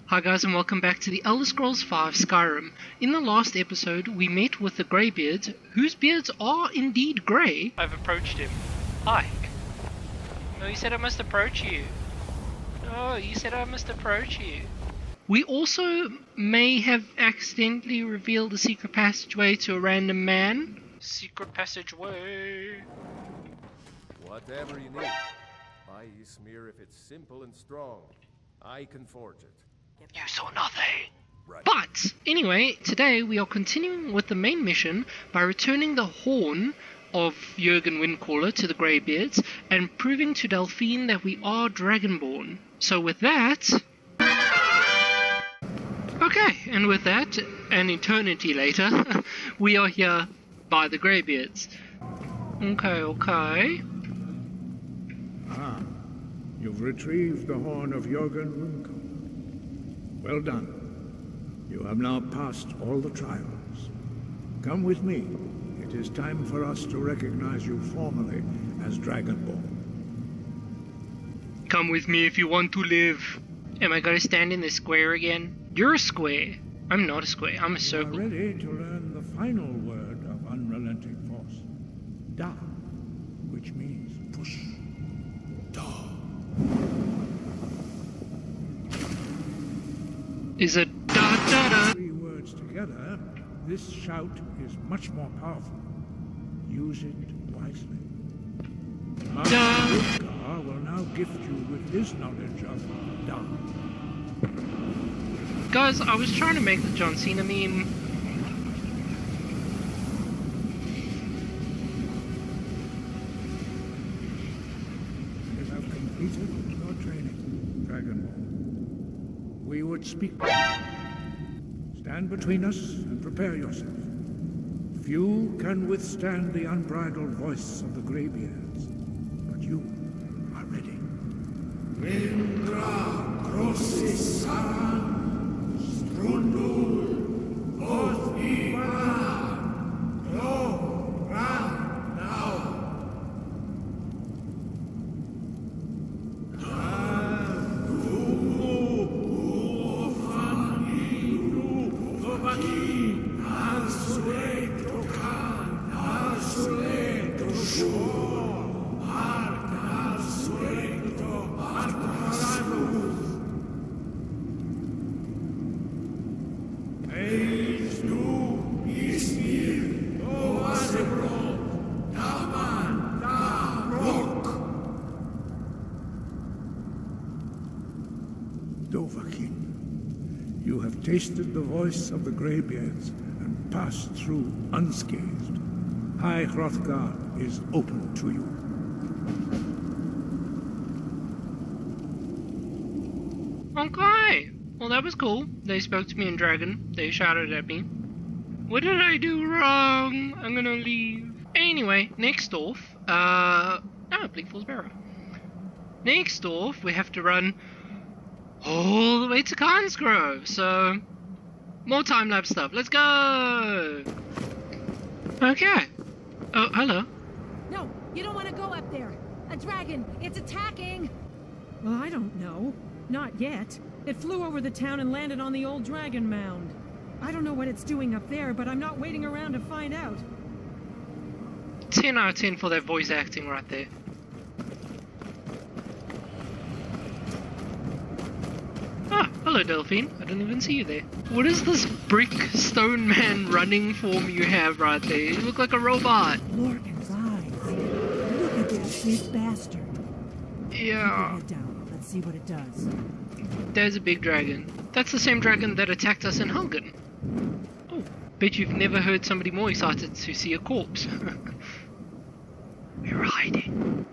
Hi guys and welcome back to the Elder Scrolls V Skyrim. In the last episode we met with the Greybeards, whose beards are indeed grey. I've approached him. Hi. No, you said I must approach you. No, you said I must approach you. We also may have accidentally revealed a secret passageway to a random man. Secret passageway. Whatever you need. My smear, if it's simple and strong, I can forge it. You saw nothing. Right. But, anyway, today we are continuing with the main mission by returning the horn of Jurgen Windcaller to the Greybeards and proving to Delphine that we are Dragonborn. So with that... Okay, and with that, an eternity later, we are here by the Greybeards. Okay. Ah, you've retrieved the horn of Jurgen Windcaller. Well done. You have now passed all the trials. Come with me. It is time for us to recognize you formally as Dragonborn. Come with me if you want to live. Am I going to stand in the square again? You're a square. I'm not a square. I'm a circle. You are ready to learn the final word of unrelenting force. Da, which means push. Da. Is it da da da? Three words together, this shout is much more powerful. Use it wisely. Da. Windcaller will now gift you with his knowledge of Da. Guys, I was trying to make the John Cena meme. You have completed your training, Dragonborn. We would speak. Stand between us and prepare yourself. Few can withstand the unbridled voice of the Greybeards, but you are ready. Indra Crossis Saran Strundul Oth Ivan Lo Ran Now. You have tasted the voice of the Greybeards and passed through unscathed. High Hrothgar is open to you. Okay. Well, that was cool. They spoke to me in Dragon. They shouted at me. What did I do wrong? I'm gonna leave. Anyway, next off, Bleak Falls Barrow. Next off, we have to run all the way to Kynesgrove, so more time-lapse stuff. Let's go! Okay. Oh, hello. No, you don't want to go up there. A dragon, it's attacking! Well, I don't know. Not yet. It flew over the town and landed on the old dragon mound. I don't know what it's doing up there, but I'm not waiting around to find out. 10 out of 10 for that voice acting right there. Ah, hello Delphine. I didn't even see you there. What is this brick stone man running form you have right there? You look like a robot. Lorcan's eyes. Look at that big bastard. Yeah. Head down. Let's see what it does. There's a big dragon. That's the same dragon that attacked us in Hungan. Oh, bet you've never heard somebody more excited to see a corpse. We're hiding.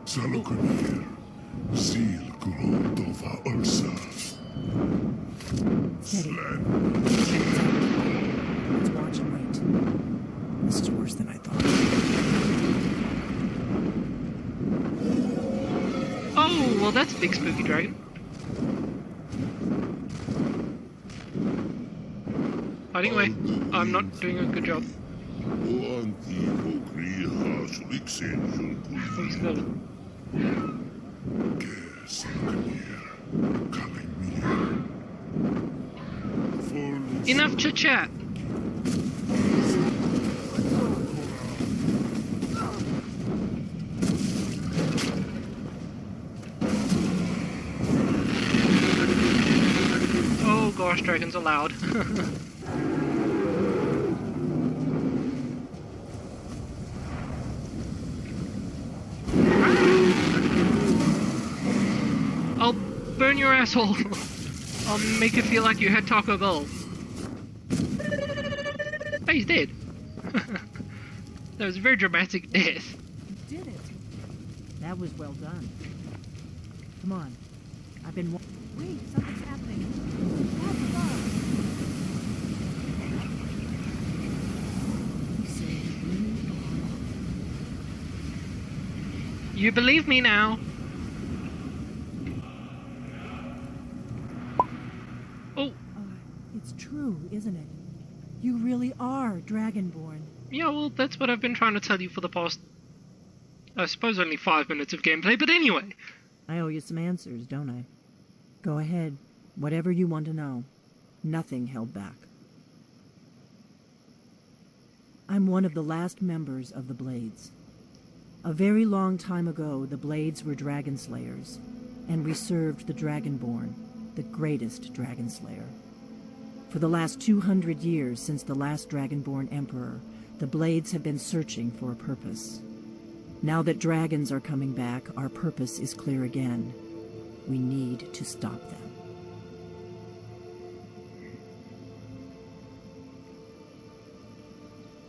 Salokunir, Zil Kurotova Ursa. Let's watch and wait. This is worse than I thought. Oh, well that's a big spooky dragon. Hiding away. I'm not doing a good job. Coming Enough chit-chat. Oh gosh, dragons are loud. I'll burn your asshole. I'll make it feel like you had Taco Bell. Hey, he's dead. That was a very dramatic death. You did it. That was well done. Come on. I've been... Wait, something's happening. That's above. You believe me now. Oh. It's true, isn't it? You really are Dragonborn. Yeah, well, that's what I've been trying to tell you for the past, I suppose, only 5 minutes of gameplay, but anyway. I owe you some answers, don't I? Go ahead. Whatever you want to know. Nothing held back. I'm one of the last members of the Blades. A very long time ago, the Blades were dragon slayers, and we served the Dragonborn, the greatest dragon slayer. For the last 200 years since the last Dragonborn Emperor, the Blades have been searching for a purpose. Now that dragons are coming back, our purpose is clear again. We need to stop them.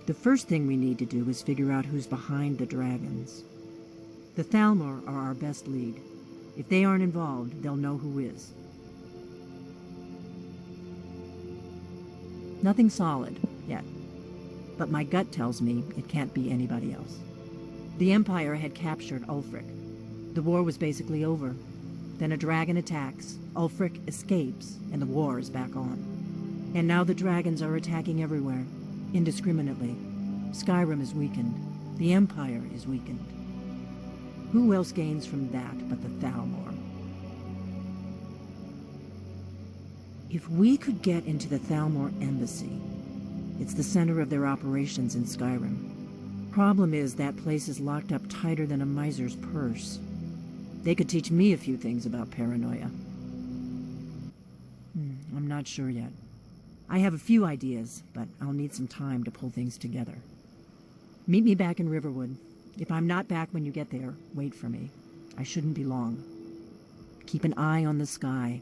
The first thing we need to do is figure out who's behind the dragons. The Thalmor are our best lead. If they aren't involved, they'll know who is. Nothing solid, yet. But my gut tells me it can't be anybody else. The Empire had captured Ulfric. The war was basically over. Then a dragon attacks, Ulfric escapes, and the war is back on. And now the dragons are attacking everywhere, indiscriminately. Skyrim is weakened. The Empire is weakened. Who else gains from that but the Thalmor? If we could get into the Thalmor embassy, it's the center of their operations in Skyrim. Problem is, that place is locked up tighter than a miser's purse. They could teach me a few things about paranoia. I'm not sure yet. I have a few ideas, but I'll need some time to pull things together. Meet me back in Riverwood. If I'm not back when you get there, wait for me. I shouldn't be long. Keep an eye on the sky.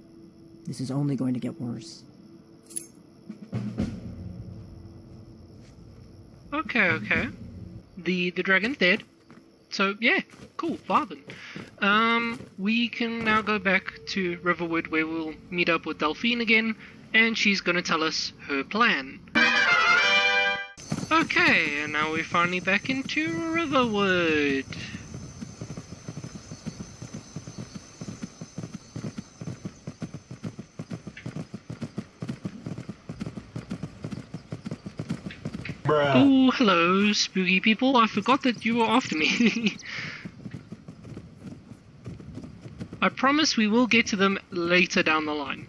This is only going to get worse. Okay. The dragon's dead. So, yeah, cool, vibing. We can now go back to Riverwood where we'll meet up with Delphine again, and she's gonna tell us her plan. Okay, and now we're finally back into Riverwood. Oh, hello, spooky people. I forgot that you were after me. I promise we will get to them later down the line.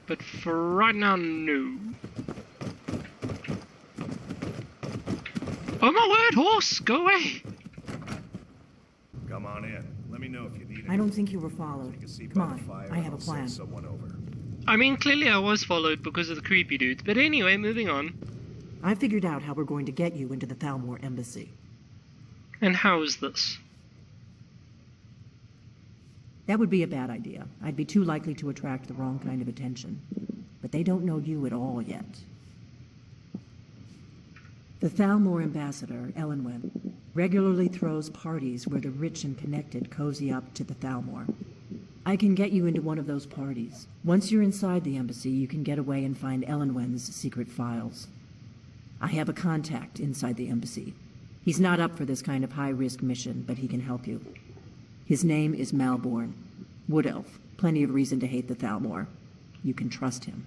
But for right now, no. Oh my word, horse! Go away! Come on in. Let me know if you need I don't think you were followed. Come on, I have a plan. Someone over. I mean, clearly I was followed because of the creepy dudes. But anyway, moving on. I figured out how we're going to get you into the Thalmor embassy. And how is this? That would be a bad idea. I'd be too likely to attract the wrong kind of attention. But they don't know you at all yet. The Thalmor ambassador, Elenwen, regularly throws parties where the rich and connected cozy up to the Thalmor. I can get you into one of those parties. Once you're inside the embassy, you can get away and find Elenwen's secret files. I have a contact inside the embassy. He's not up for this kind of high-risk mission, but he can help you. His name is Malborn. Wood Elf. Plenty of reason to hate the Thalmor. You can trust him.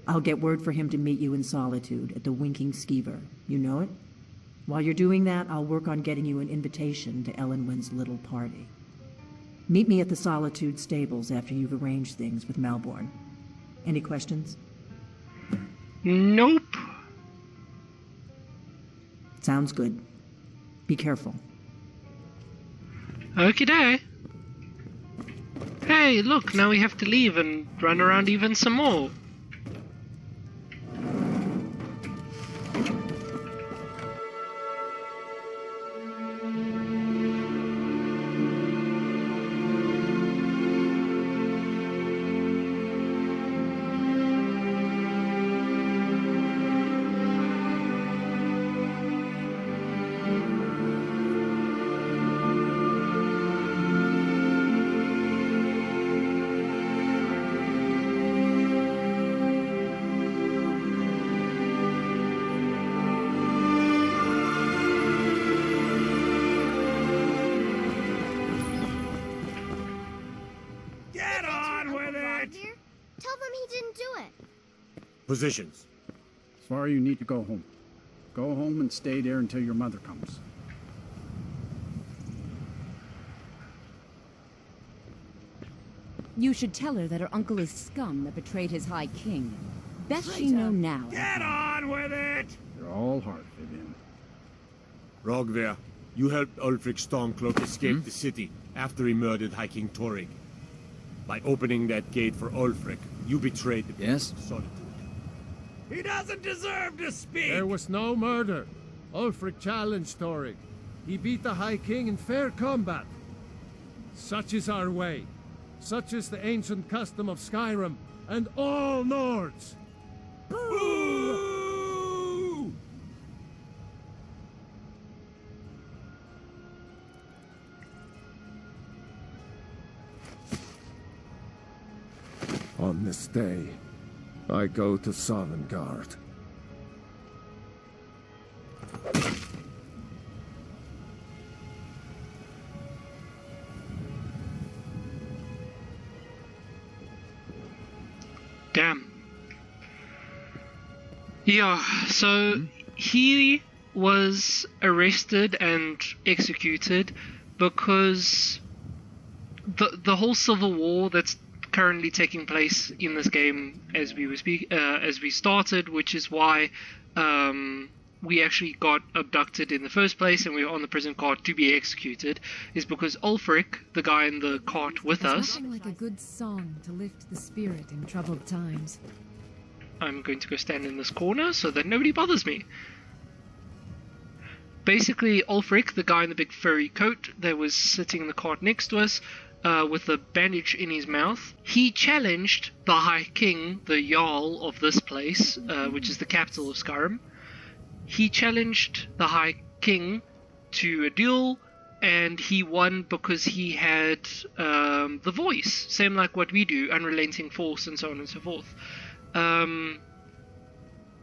I'll get word for him to meet you in Solitude at the Winking Skeever. You know it? While you're doing that, I'll work on getting you an invitation to Elenwen's little party. Meet me at the Solitude stables after you've arranged things with Malborn. Any questions? Nope. Sounds good. Be careful. Okie-doke. Hey, look, now we have to leave and run around even some more. Get on with it! Here? Tell them he didn't do it. Positions. Svar, you need to go home. Go home and stay there until your mother comes. You should tell her that her uncle is scum that betrayed his High King. Best she know now. Get on with it! You're all heart, Vivian. Rogver, you helped Ulfric Stormcloak escape the city after he murdered High King Torrig. By opening that gate for Ulfric, you betrayed the Yes? Solitude. He doesn't deserve to speak! There was no murder. Ulfric challenged Torrig. He beat the High King in fair combat. Such is our way. Such is the ancient custom of Skyrim and all Nords. Boo! On this day, I go to Sovngarde. Damn. Yeah, so he was arrested and executed because the whole civil war that's currently taking place in this game as we started, which is why we actually got abducted in the first place and we were on the prison cart to be executed, is because Ulfric, the guy in the cart with us... Nothing like a good song to lift the spirit in troubled times. I'm going to go stand in this corner so that nobody bothers me. Basically, Ulfric, the guy in the big furry coat that was sitting in the cart next to us, with a bandage in his mouth, he challenged the High King, the Jarl of this place, which is the capital of Skyrim. He challenged the High King to a duel, and he won because he had the voice, same like what we do, unrelenting force and so on and so forth.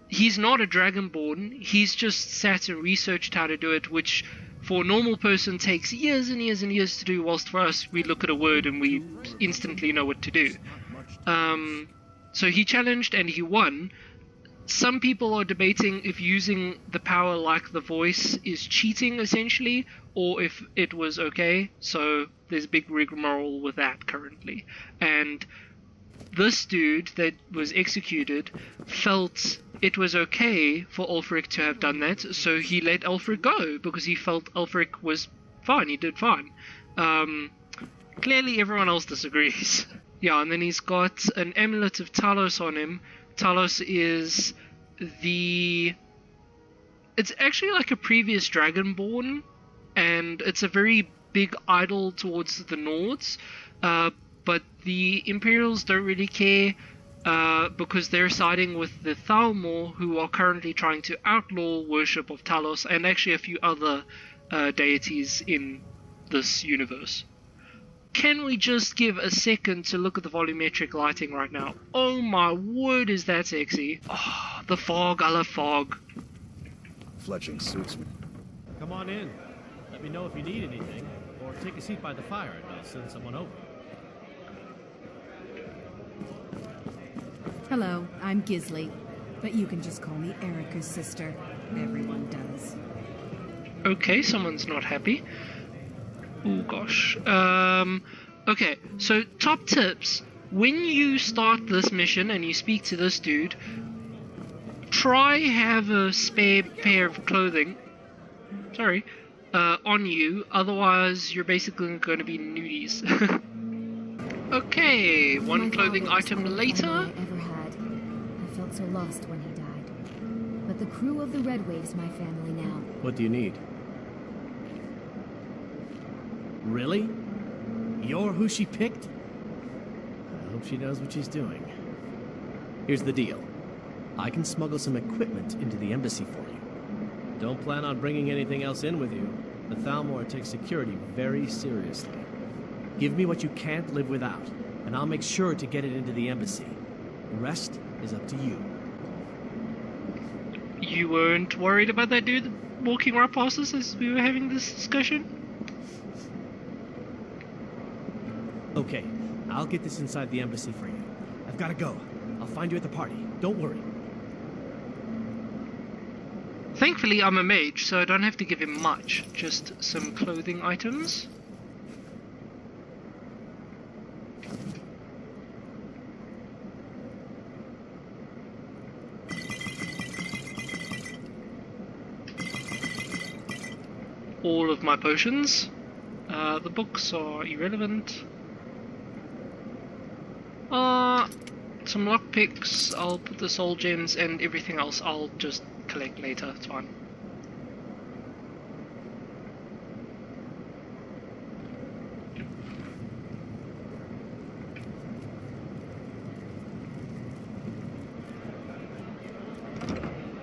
He's not a Dragonborn, he's just sat and researched how to do it, which for a normal person takes years and years and years to do, whilst for us we look at a word and we instantly know what to do. So he challenged and he won. Some people are debating if using the power like the voice is cheating essentially, or if it was okay, so there's a big rigmarole with that currently. And this dude that was executed felt it was okay for Ulfric to have done that, so he let Ulfric go because he felt Ulfric was fine, he did fine. Clearly everyone else disagrees. Yeah, and then he's got an amulet of Talos on him. Talos is it's actually like a previous Dragonborn, and it's a very big idol towards the Nords, but the Imperials don't really care, because they're siding with the Thalmor, who are currently trying to outlaw worship of Talos, and actually a few other deities in this universe. Can we just give a second to look at the volumetric lighting right now? Oh my word, is that sexy. Oh, the fog, I love fog. Fletching suits me. Come on in. Let me know if you need anything, or take a seat by the fire and I'll send someone over. Hello, I'm Gisli, but you can just call me Erica's sister. Everyone does. Okay, someone's not happy. Oh gosh. Okay, so top tips. When you start this mission and you speak to this dude, try have a spare pair of clothing. Sorry. On you, otherwise you're basically going to be nudies. Okay, one clothing item later. I ever had. I felt so lost when he died. But the crew of the Red Wave's my family now. What do you need? Really? You're who she picked? I hope she knows what she's doing. Here's the deal. I can smuggle some equipment into the embassy for you. Don't plan on bringing anything else in with you. The Thalmor takes security very seriously. Give me what you can't live without, and I'll make sure to get it into the embassy. The rest is up to you. You weren't worried about that dude walking right past us as we were having this discussion? Okay, I'll get this inside the embassy for you. I've gotta go. I'll find you at the party. Don't worry. Thankfully, I'm a mage, so I don't have to give him much. Just some clothing items. All of my potions. The books are irrelevant. Some lockpicks. I'll put the soul gems, and everything else I'll just collect later. It's fine.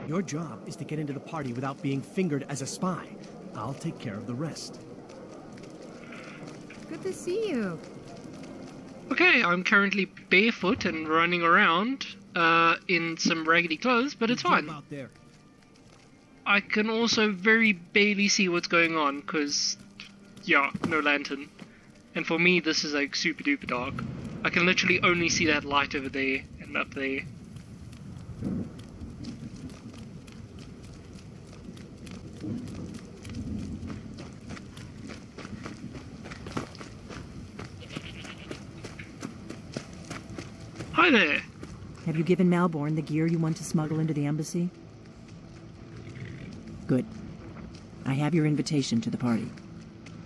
Your job is to get into the party without being fingered as a spy. I'll take care of the rest. Good to see you. Okay, I'm currently barefoot and running around in some raggedy clothes, but it's fine. Out there. I can also very barely see what's going on, because, yeah, no lantern. And for me, this is like super duper dark. I can literally only see that light over there and up there. Hi there. Have you given Malborn the gear you want to smuggle into the embassy? Good. I have your invitation to the party.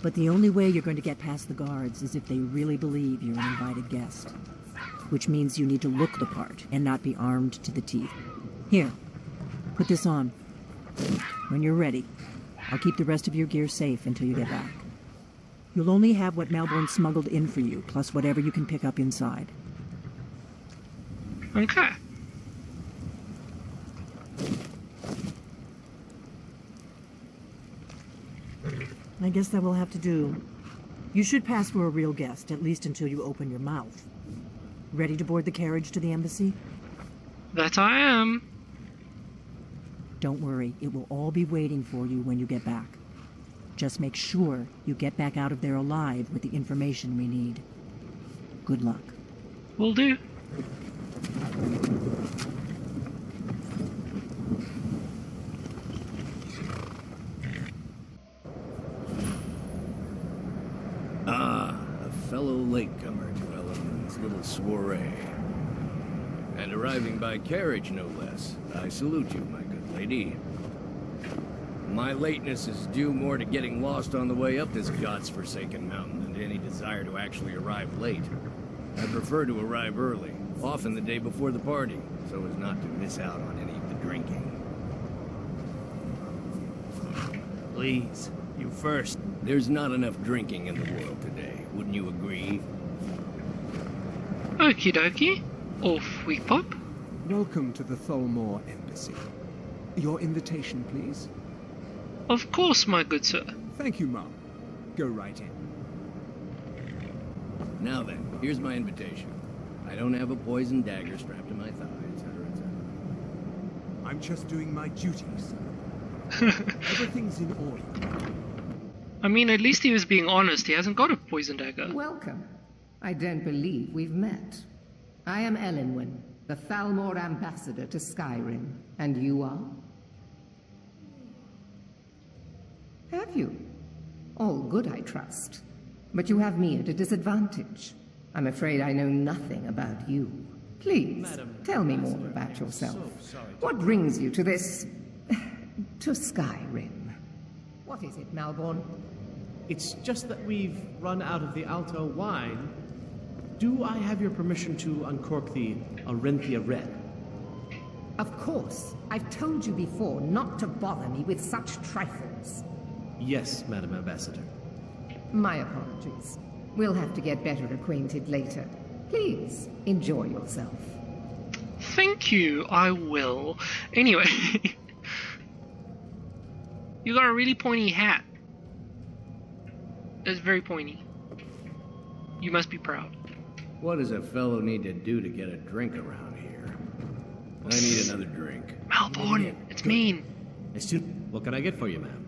But the only way you're going to get past the guards is if they really believe you're an invited guest. Which means you need to look the part and not be armed to the teeth. Here, put this on. When you're ready, I'll keep the rest of your gear safe until you get back. You'll only have what Malborn smuggled in for you, plus whatever you can pick up inside. Okay. I guess that will have to do. You should pass for a real guest, at least until you open your mouth. Ready to board the carriage to the embassy? That I am. Don't worry, it will all be waiting for you when you get back. Just make sure you get back out of there alive with the information we need. Good luck. Will do. Ah, a fellow latecomer to Ellen's little soiree. And arriving by carriage, no less. I salute you, my good lady. My lateness is due more to getting lost on the way up this god's-forsaken mountain than to any desire to actually arrive late. I prefer to arrive early, often the day before the party, so as not to miss out on any of the drinking. Please, you first. There's not enough drinking in the world today, wouldn't you agree? Okie dokie. Off we pop. Welcome to the Thalmor Embassy. Your invitation, please. Of course, my good sir. Thank you, Mom. Go right in. Now then, here's my invitation. I don't have a poison dagger strapped to my thigh, etc., etc. I'm just doing my duty, sir. Everything's in order. I mean, at least he was being honest. He hasn't got a poison dagger. Welcome. I don't believe we've met. I am Elenwen, the Thalmor ambassador to Skyrim. And you are? Have you? All good, I trust. But you have me at a disadvantage. I'm afraid I know nothing about you. Please, Madam, tell me more about yourself. What brings you to this... to Skyrim? What is it, Malborn? It's just that we've run out of the Alto wine. Do I have your permission to uncork the Arenthia Red? Of course. I've told you before not to bother me with such trifles. Yes, Madam Ambassador. My apologies. We'll have to get better acquainted later. Please, enjoy yourself. Thank you, I will. Anyway. You got a really pointy hat. It's very pointy. You must be proud. What does a fellow need to do to get a drink around here? I need another drink. Malborn, it's mean. What can I get for you, ma'am?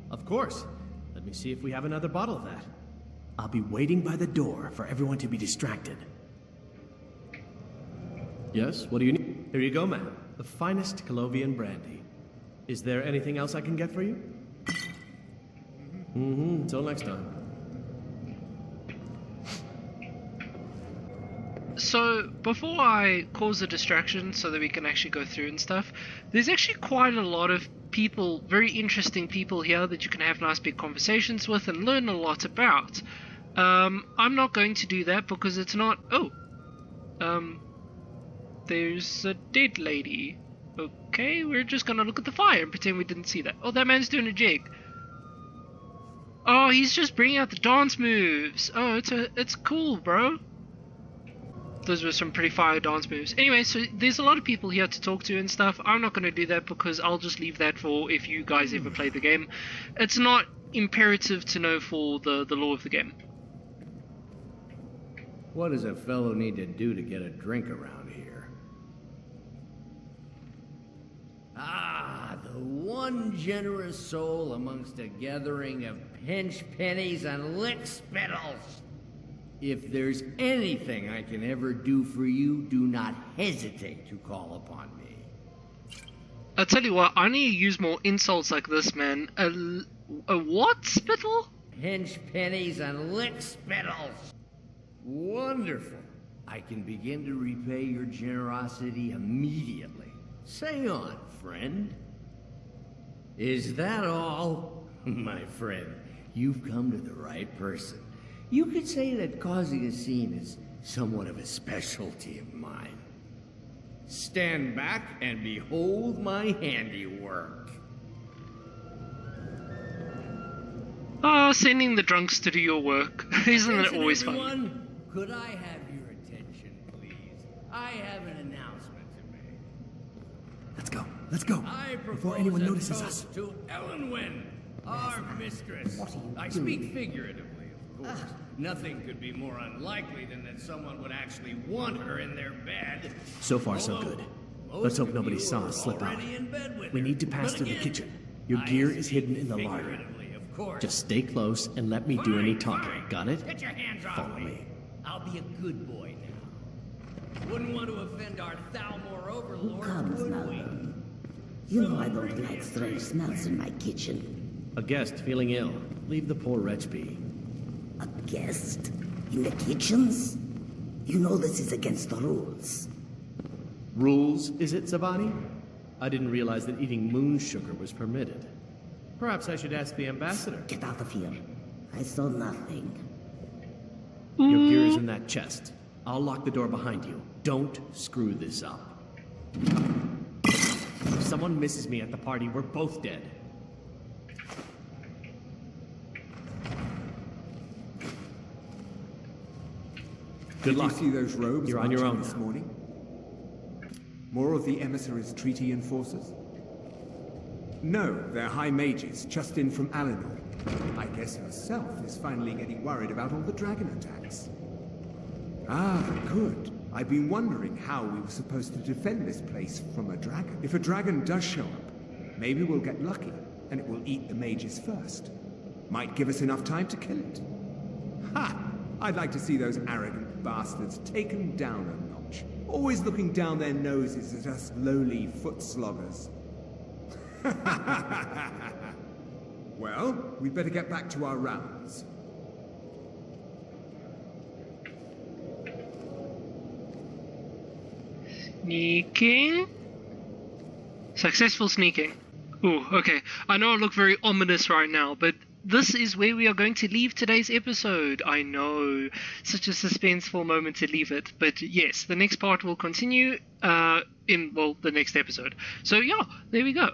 Of course. Let me see if we have another bottle of that. I'll be waiting by the door for everyone to be distracted. Yes, what do you need? Here you go, ma'am. The finest Colovian brandy. Is there anything else I can get for you? Until next time. So, before I cause a distraction so that we can actually go through and stuff, there's actually quite a lot of people, very interesting people here that you can have nice big conversations with and learn a lot about. I'm not going to do that because it's not... Oh! There's a dead lady. Okay, we're just gonna look at the fire and pretend we didn't see that. Oh, that man's doing a jig. Oh, he's just bringing out the dance moves. Oh, it's cool, bro. Those were some pretty fire dance moves. Anyway, so there's a lot of people here to talk to and stuff. I'm not going to do that because I'll just leave that for if you guys ever play the game. It's not imperative to know for the lore of the game. What does a fellow need to do to get a drink around here? Ah, the one generous soul amongst a gathering of pinch pennies and lick spittles. If there's anything I can ever do for you, do not hesitate to call upon me. I'll tell you what, I need to use more insults like this, man. A what, spittle? Pinch pennies and lick spittles. Wonderful. I can begin to repay your generosity immediately. Say on, friend. Is that all? My friend, you've come to the right person. You could say that causing a scene is somewhat of a specialty of mine. Stand back and behold my handiwork. Oh, sending the drunks to do your work. Isn't it always everyone, fun? Could I have your attention, please? I have an announcement to make. Let's go. Before anyone notices us. To Ellenwyn, our mistress. I speak figuratively, of course. Nothing could be more unlikely than that someone would actually want her in their bed. So far, so good. Let's hope nobody saw us slip out. We need to pass through the kitchen. Your gear is hidden in the larder. Just stay close and let me do any talking. Got it? Get your hands off Follow me. I'll be a good boy now. Wouldn't want to offend our Thalmor overlord, Comes would now. we? You know I don't like strange smells in my kitchen. A guest feeling ill. Leave the poor wretch be. A guest? In the kitchens? You know this is against the rules. Rules, is it, Zavani? I didn't realize that eating moon sugar was permitted. Perhaps I should ask the ambassador. Get out of here. I saw nothing. Your gear is in that chest. I'll lock the door behind you. Don't screw this up. If someone misses me at the party, we're both dead. Good luck. Did you see those robes You're on your marching own this now. morning? More of the emissaries' treaty enforcers? No, they're high mages, just in from Alinor. I guess herself is finally getting worried about all the dragon attacks. Ah, good. I've been wondering how we were supposed to defend this place from a dragon. If a dragon does show up, maybe we'll get lucky, and it will eat the mages first. Might give us enough time to kill it. Ha! I'd like to see those arrogant bastards taken down a notch. Always looking down their noses at us lowly foot sloggers. Well, we'd better get back to our rounds. Sneaking. Successful sneaking. Ooh, okay. I know I look very ominous right now, but this is where we are going to leave today's episode. I know, such a suspenseful moment to leave it. But yes, the next part will continue in, well, the next episode. So yeah, there we go.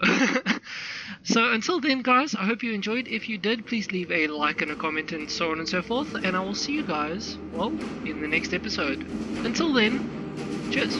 So until then, guys, I hope you enjoyed. If you did, please leave a like and a comment and so on and so forth. And I will see you guys, well, in the next episode. Until then, cheers.